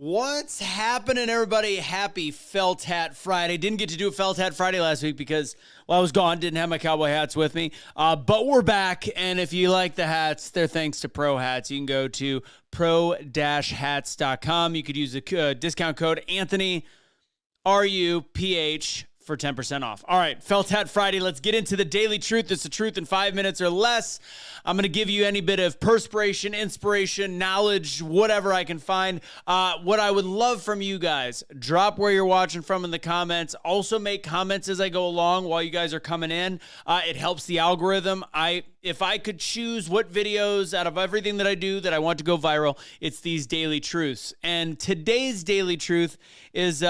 What's happening, everybody? Happy Felt Hat Friday. Didn't get to do a Felt Hat Friday last week because, I was gone. Didn't have my cowboy hats with me. But we're back, and if you like the hats, they're thanks to Pro Hats. You can go to pro-hats.com. You could use the discount code Anthony, RUPH, for 10% off. All right, Felt Hat Friday. Let's get into the daily truth. It's the truth in 5 minutes or less. I'm going to give you any bit of perspiration, inspiration, knowledge, whatever I can find. What I would love from you guys, drop where you're watching from in the comments. Also make comments as I go along while you guys are coming in. It helps the algorithm. If I could choose what videos out of everything that I do that I want to go viral, it's these daily truths. And today's daily truth is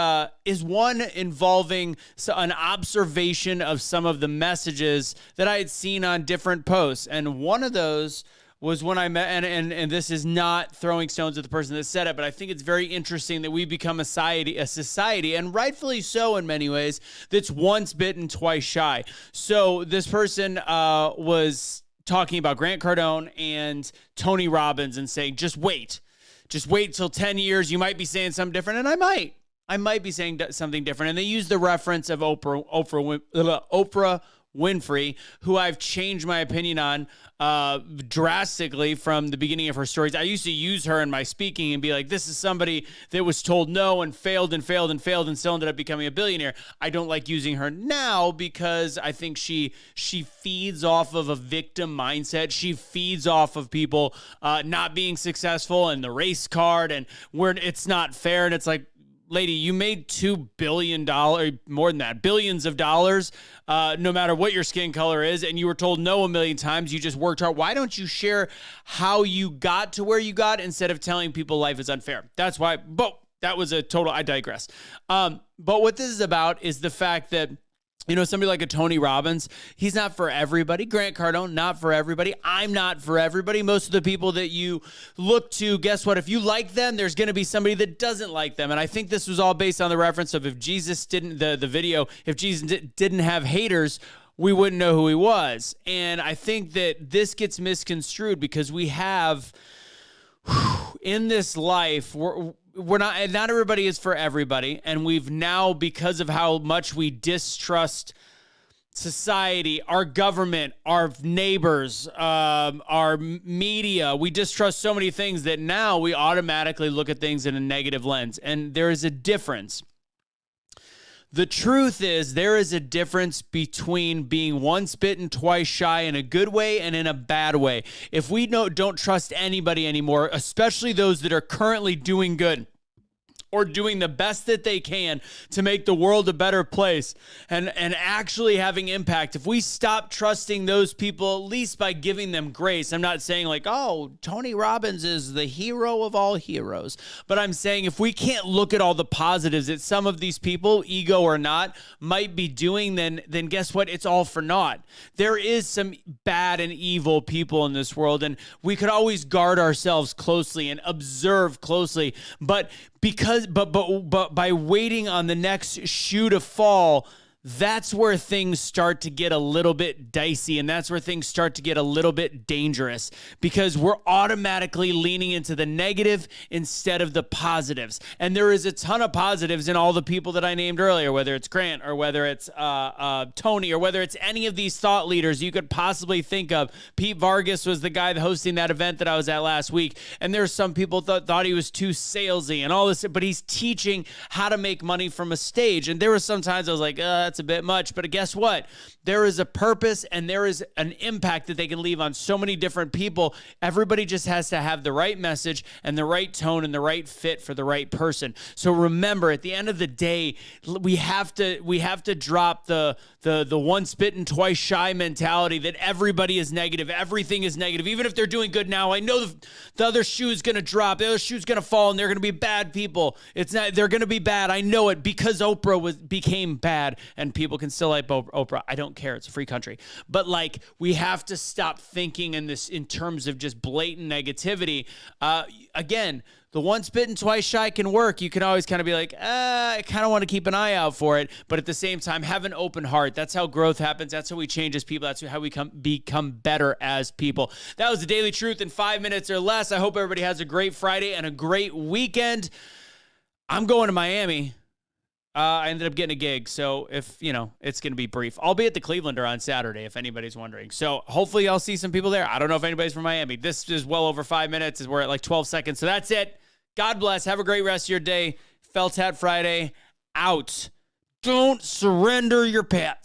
one involving an observation of some of the messages that I had seen on different posts. And one of those was when I met, and this is not throwing stones at the person that said it, but I think it's very interesting that we become a society, and rightfully so in many ways, that's once bitten, twice shy. So this person was talking about Grant Cardone and Tony Robbins and saying, just wait till 10 years. You might be saying something different, and I might be saying something different. And they use the reference of Oprah Winfrey, who I've changed my opinion on drastically from the beginning of her stories. I used to use her in my speaking and be like, this is somebody that was told no and failed and failed and failed and still ended up becoming a billionaire. I don't like using her now because I think she feeds off of a victim mindset. She feeds off of people not being successful and the race card and where it's not fair. And it's like, lady, you made $2 billion, more than that, billions of dollars, no matter what your skin color is, and you were told no a million times. You just worked hard. Why don't you share how you got to where you got instead of telling people life is unfair? That's why, but that was I digress. But what this is about is the fact that, somebody like a Tony Robbins, he's not for everybody. Grant Cardone, not for everybody. I'm not for everybody. Most of the people that you look to, guess what? If you like them, there's going to be somebody that doesn't like them. And I think this was all based on the reference of if Jesus if Jesus didn't have haters, we wouldn't know who he was. And I think that this gets misconstrued because we have, in this life, not everybody is for everybody, and we've now, because of how much we distrust society, our government, our neighbors, our media, we distrust so many things that now we automatically look at things in a negative lens, and there is a difference. The truth is, there is a difference between being once bitten, twice shy in a good way and in a bad way. If we don't trust anybody anymore, especially those that are currently doing good or doing the best that they can to make the world a better place and actually having impact, if we stop trusting those people, at least by giving them grace, I'm not saying like, oh, Tony Robbins is the hero of all heroes, but I'm saying if we can't look at all the positives that some of these people, ego or not, might be doing, then guess what? It's all for naught. There is some bad and evil people in this world, and we could always guard ourselves closely and observe closely, but by waiting on the next shoe to fall, that's where things start to get a little bit dicey, and that's where things start to get a little bit dangerous because we're automatically leaning into the negative instead of the positives. And there is a ton of positives in all the people that I named earlier, whether it's Grant or whether it's Tony or whether it's any of these thought leaders you could possibly think of. Pete Vargas was the guy hosting that event that I was at last week, and there's some people thought he was too salesy and all this, but he's teaching how to make money from a stage. And there were some times I was like, that's a bit much, but guess what? There is a purpose and there is an impact that they can leave on so many different people. Everybody just has to have the right message and the right tone and the right fit for the right person. So remember, at the end of the day, we have to drop the once bitten, twice shy mentality that everybody is negative. Everything is negative. Even if they're doing good now, I know the other shoe is going to drop. The other shoe is going to fall and they're going to be bad people. They're going to be bad. I know it because Oprah became bad. And people can still like Oprah. I don't care. It's a free country. But we have to stop thinking in terms of just blatant negativity. Again, the once bitten, twice shy can work. You can always kind of be like, I kind of want to keep an eye out for it. But at the same time, have an open heart. That's how growth happens. That's how we change as people. That's how we become better as people. That was the Daily Truth in 5 minutes or less. I hope everybody has a great Friday and a great weekend. I'm going to Miami. I ended up getting a gig, so if, it's going to be brief. I'll be at the Clevelander on Saturday, if anybody's wondering. So hopefully I'll see some people there. I don't know if anybody's from Miami. This is well over 5 minutes. We're at like 12 seconds. So that's it. God bless. Have a great rest of your day. Felt Hat Friday out. Don't surrender your pets.